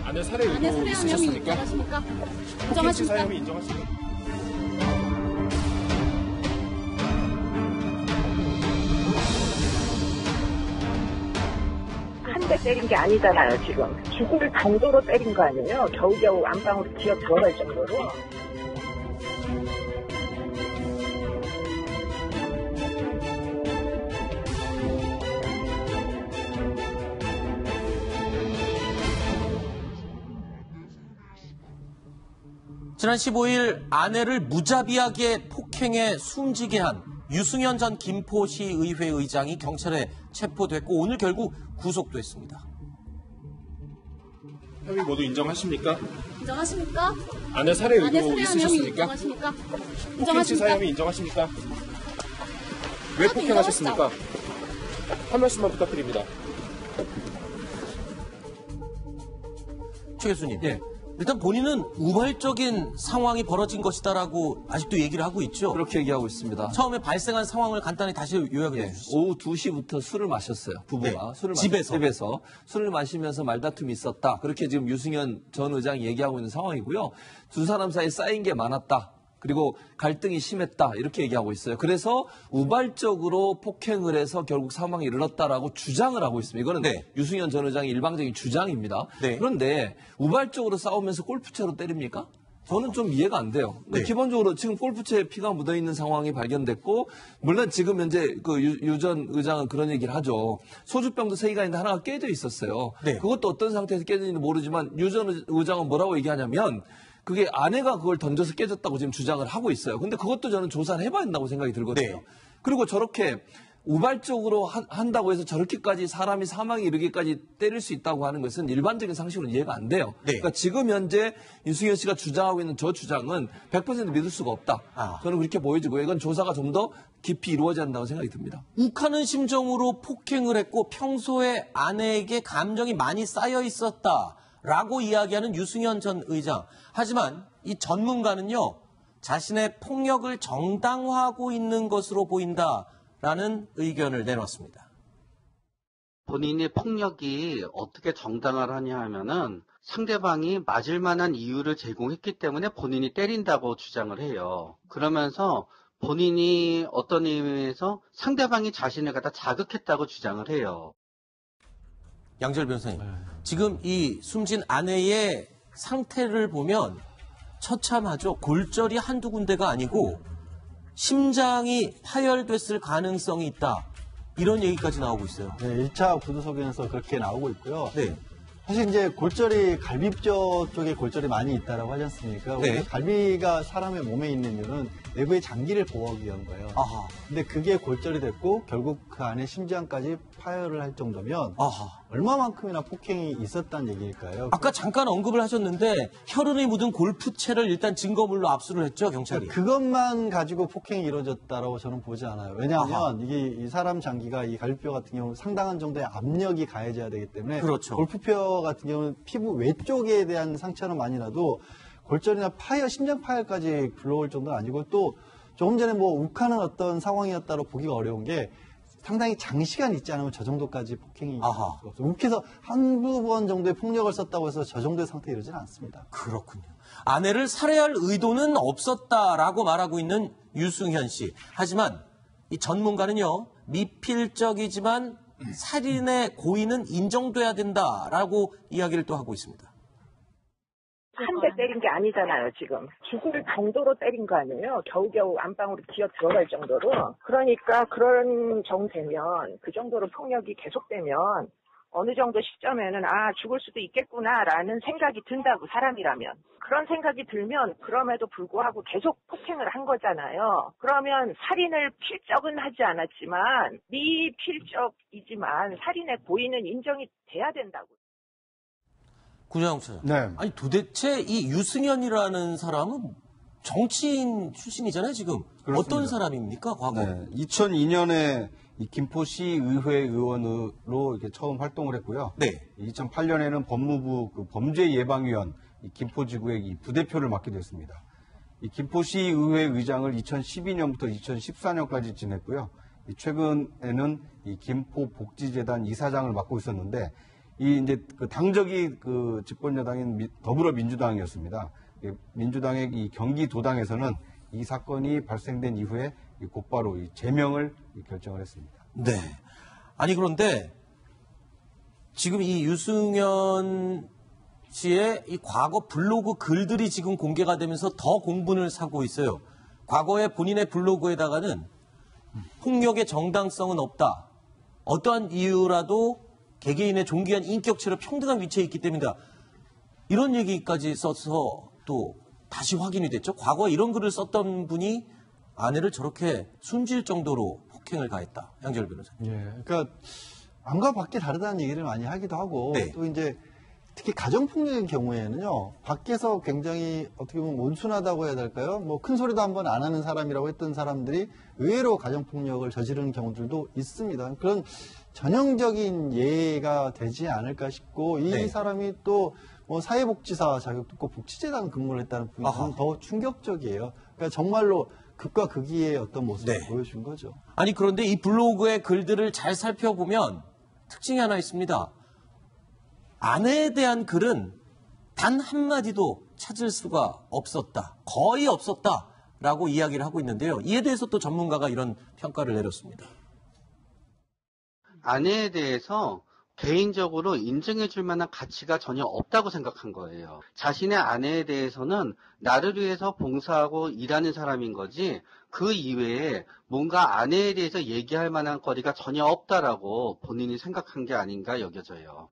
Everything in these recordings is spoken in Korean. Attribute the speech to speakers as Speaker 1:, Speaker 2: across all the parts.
Speaker 1: 안에 살해 의도 있으셨습니까? 인정하십니까? 사형이 인정하십니까?
Speaker 2: 한 대 때린 게 아니잖아요, 지금. 죽을 정도로 때린 거 아니에요? 겨우겨우 안방으로 기어 들어갈 정도로.
Speaker 3: 지난 15일 아내를 무자비하게 폭행해 숨지게 한 유승현 전 김포시의회 의장이 경찰에 체포됐고 오늘 결국 구속됐습니다.
Speaker 1: 혐의 모두 인정하십니까?
Speaker 4: 인정하십니까?
Speaker 1: 안에 살해 의도 있으셨습니까?
Speaker 4: 인정하십니까?
Speaker 1: 폭행치 사형이 인정하십니까? 왜 폭행하셨습니까? 한 말씀만 부탁드립니다.
Speaker 3: 최 교수님. 예. 일단 본인은 우발적인 상황이 벌어진 것이다라고 아직도 얘기를 하고 있죠.
Speaker 5: 그렇게 얘기하고 있습니다.
Speaker 3: 처음에 발생한 상황을 간단히 다시 요약을 해주시죠.
Speaker 5: 오후 2시부터 술을 마셨어요. 부부가. 술을 집에서 술을 마시면서 말다툼이 있었다. 그렇게 지금 유승현 전 의장이 얘기하고 있는 상황이고요. 두 사람 사이에 쌓인 게 많았다. 그리고 갈등이 심했다. 이렇게 얘기하고 있어요. 그래서 우발적으로 폭행을 해서 결국 사망에 이르렀다라고 주장을 하고 있습니다. 이거는 유승현 전 의장의 일방적인 주장입니다. 그런데 우발적으로 싸우면서 골프채로 때립니까? 저는 좀 이해가 안 돼요. 기본적으로 지금 골프채에 피가 묻어있는 상황이 발견됐고 물론 지금 현재 그 유 전 의장은 그런 얘기를 하죠. 소주병도 3개가 있는데 하나가 깨져 있었어요. 그것도 어떤 상태에서 깨졌는지 모르지만 유 전 의장은 뭐라고 얘기하냐면 그게 아내가 그걸 던져서 깨졌다고 지금 주장을 하고 있어요. 근데 그것도 저는 조사를 해봐야 된다고 생각이 들거든요. 그리고 저렇게 우발적으로 한다고 해서 저렇게까지 사람이 사망에 이르기까지 때릴 수 있다고 하는 것은 일반적인 상식으로는 이해가 안 돼요. 그러니까 지금 현재 윤승현 씨가 주장하고 있는 저 주장은 100% 믿을 수가 없다. 저는 그렇게 보여지고요. 이건 조사가 좀 더 깊이 이루어져야 한다고 생각이 듭니다.
Speaker 3: 욱하는 심정으로 폭행을 했고 평소에 아내에게 감정이 많이 쌓여 있었다. 라고 이야기하는 유승현 전 의장. 하지만 이 전문가는요, 자신의 폭력을 정당화하고 있는 것으로 보인다라는 의견을 내놓았습니다.
Speaker 6: 본인의 폭력이 어떻게 정당화를 하냐 하면은 상대방이 맞을 만한 이유를 제공했기 때문에 본인이 때린다고 주장을 해요. 그러면서 본인이 어떤 의미에서 상대방이 자신을 갖다 자극했다고 주장을 해요.
Speaker 3: 양지열 변호사님, 지금 이 숨진 아내의 상태를 보면 처참하죠. 골절이 한두 군데가 아니고 심장이 파열됐을 가능성이 있다. 이런 얘기까지 나오고 있어요.
Speaker 7: 네, 1차 구두소견에서 그렇게 나오고 있고요. 사실 이제 골절이 갈비뼈 쪽에 골절이 많이 있다라고 하지 않습니까? 갈비가 사람의 몸에 있는 이유는 내부의 장기를 보호하기 위한 거예요. 근데 그게 골절이 됐고 결국 그 안에 심장까지 파열을 할 정도면 얼마만큼이나 폭행이 있었다는 얘기일까요?
Speaker 3: 아까 잠깐 언급을 하셨는데 혈흔이 묻은 골프채를 일단 증거물로 압수를 했죠, 경찰이.
Speaker 7: 그것만 가지고 폭행이 이루어졌다라고 저는 보지 않아요. 왜냐하면 이게 이 사람 장기가 이 갈비뼈 같은 경우 상당한 정도의 압력이 가해져야 되기 때문에 골프뼈 같은 경우는 피부 외쪽에 대한 상처는 많이 나도 골절이나 파열, 심장 파열까지 불러올 정도는 아니고 또 조금 전에 뭐 욱하는 어떤 상황이었다고 보기가 어려운 게 상당히 장시간 있지 않으면 저 정도까지 폭행이 없어요. 욱해서 한두 번 정도의 폭력을 썼다고 해서 저 정도의 상태에 이르지는 않습니다.
Speaker 3: 그렇군요. 아내를 살해할 의도는 없었다라고 말하고 있는 유승현 씨. 하지만 이 전문가는요, 미필적이지만 살인의 고의는 인정돼야 된다라고 이야기를 또 하고 있습니다.
Speaker 2: 한 대 때린 게 아니잖아요, 지금. 죽을 정도로 때린 거 아니에요? 겨우겨우 안방으로 기어 들어갈 정도로. 그러니까 그런 정도면, 그 정도로 폭력이 계속되면 어느 정도 시점에는 죽을 수도 있겠구나라는 생각이 든다고, 사람이라면. 그런 생각이 들면 그럼에도 불구하고 계속 폭행을 한 거잖아요. 그러면 살인을 필적은 하지 않았지만 미필적이지만 살인의 고의는 인정이 돼야 된다고.
Speaker 3: 구자영 차장. 아니 도대체 이 유승현이라는 사람은 정치인 출신이잖아요, 지금.
Speaker 8: 그렇습니다.
Speaker 3: 어떤 사람입니까, 과거?
Speaker 8: 2002년에 이 김포시 의회 의원으로 이렇게 처음 활동을 했고요. 2008년에는 법무부 그 범죄예방위원 이 김포지구의 이 부대표를 맡게 됐습니다. 이 김포시 의회 의장을 2012년부터 2014년까지 지냈고요. 최근에는 이 김포복지재단 이사장을 맡고 있었는데 이 이제 그 당적이 그 집권 여당인 더불어민주당이었습니다. 민주당의 이 경기도당에서는 이 사건이 발생된 이후에 곧바로 이 제명을 결정을 했습니다.
Speaker 3: 네. 아니 그런데 지금 이 유승현 씨의 이 과거 블로그 글들이 지금 공개가 되면서 더 공분을 사고 있어요. 과거에 본인의 블로그에다가는 폭력의 정당성은 없다. 어떠한 이유라도 개개인의 존귀한 인격체로 평등한 위치에 있기 때문이다. 이런 얘기까지 써서 또 다시 확인이 됐죠. 과거에 이런 글을 썼던 분이 아내를 저렇게 숨질 정도로 폭행을 가했다. 양지열 변호사님.
Speaker 7: 예, 그러니까 안과 밖이 다르다는 얘기를 많이 하기도 하고
Speaker 3: 네.
Speaker 7: 또 이제 특히 가정폭력의 경우에는요, 밖에서 굉장히 어떻게 보면 온순하다고 해야 될까요? 뭐 큰 소리도 한번 안 하는 사람이라고 했던 사람들이 의외로 가정폭력을 저지르는 경우들도 있습니다. 그런 전형적인 예가 되지 않을까 싶고, 이
Speaker 3: 네.
Speaker 7: 사람이 또 뭐 사회복지사 자격도 있고 복지재단 근무를 했다는 부분은 더 충격적이에요. 그러니까 정말로 극과 극이의 어떤 모습을
Speaker 3: 네.
Speaker 7: 보여준 거죠.
Speaker 3: 아니 그런데 이 블로그의 글들을 잘 살펴보면 특징이 하나 있습니다. 아내에 대한 글은 단 한마디도 찾을 수가 없었다. 거의 없었다라고 이야기를 하고 있는데요. 이에 대해서 또 전문가가 이런 평가를 내렸습니다.
Speaker 6: 아내에 대해서 개인적으로 인정해 줄 만한 가치가 전혀 없다고 생각한 거예요. 자신의 아내에 대해서는 나를 위해서 봉사하고 일하는 사람인 거지 그 이외에 뭔가 아내에 대해서 얘기할 만한 거리가 전혀 없다라고 본인이 생각한 게 아닌가 여겨져요.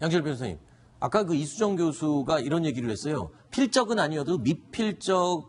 Speaker 3: 양지열 변호사님, 아까 그 이수정 교수가 이런 얘기를 했어요. 필적은 아니어도 미필적이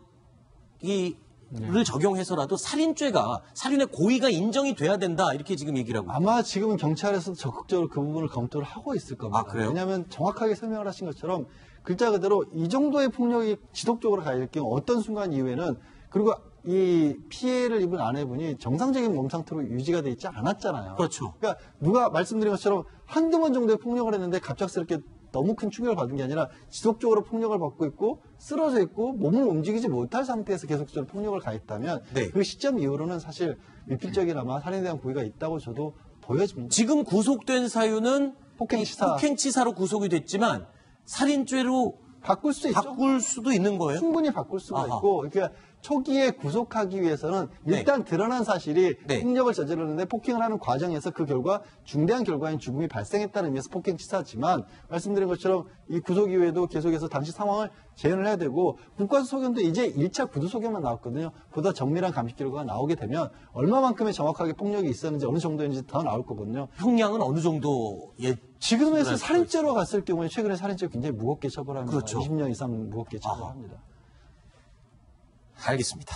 Speaker 3: 를 적용해서라도 살인의 고의가 인정이 돼야 된다 이렇게 지금 얘기를 하고
Speaker 7: 아마 지금은 경찰에서도 적극적으로 그 부분을 검토를 하고 있을 겁니다.
Speaker 3: 아, 그래요?
Speaker 7: 왜냐하면 정확하게 설명을 하신 것처럼 글자 그대로 이 정도의 폭력이 지속적으로 가할 경우 어떤 순간 이후에는 그리고 이 피해를 입은 아내분이 정상적인 몸 상태로 유지가 돼 있지 않았잖아요.
Speaker 3: 그렇죠.
Speaker 7: 그러니까 누가 말씀드린 것처럼 한두 번 정도의 폭력을 했는데 갑작스럽게 너무 큰 충격을 받은 게 아니라 지속적으로 폭력을 받고 있고 쓰러져 있고 몸을 움직이지 못할 상태에서 계속적으로 폭력을 가했다면
Speaker 3: 네.
Speaker 7: 그 시점 이후로는 사실 미필적이나마 살인에 대한 고의가 있다고 저도 보여집니다.
Speaker 3: 지금 구속된 사유는
Speaker 7: 폭행치사.
Speaker 3: 폭행치사로 구속이 됐지만 살인죄로
Speaker 7: 바꿀 수 있죠.
Speaker 3: 바꿀 수도 있는 거예요?
Speaker 7: 충분히 바꿀 수가
Speaker 3: 아하.
Speaker 7: 있고, 그러니까 초기에 구속하기 위해서는
Speaker 3: 네.
Speaker 7: 일단 드러난 사실이
Speaker 3: 네.
Speaker 7: 폭력을 저지르는데 폭행을 하는 과정에서 그 결과 중대한 결과인 죽음이 발생했다는 의미에서 폭행치사지만 말씀드린 것처럼 이 구속 이후에도 계속해서 당시 상황을 재현을 해야 되고 국가수소견도 이제 1차 구두소견만 나왔거든요. 보다 정밀한 감식 결과가 나오게 되면 얼마만큼의 정확하게 폭력이 있었는지 어느 정도인지 더 나올 거거든요.
Speaker 3: 형량은 어느 정도
Speaker 7: 지금에서 살인죄로 갔을 경우에 최근에 살인죄 굉장히 무겁게 처벌합니다.
Speaker 3: 그렇죠.
Speaker 7: 20년 이상 무겁게 처벌합니다.
Speaker 3: 알겠습니다.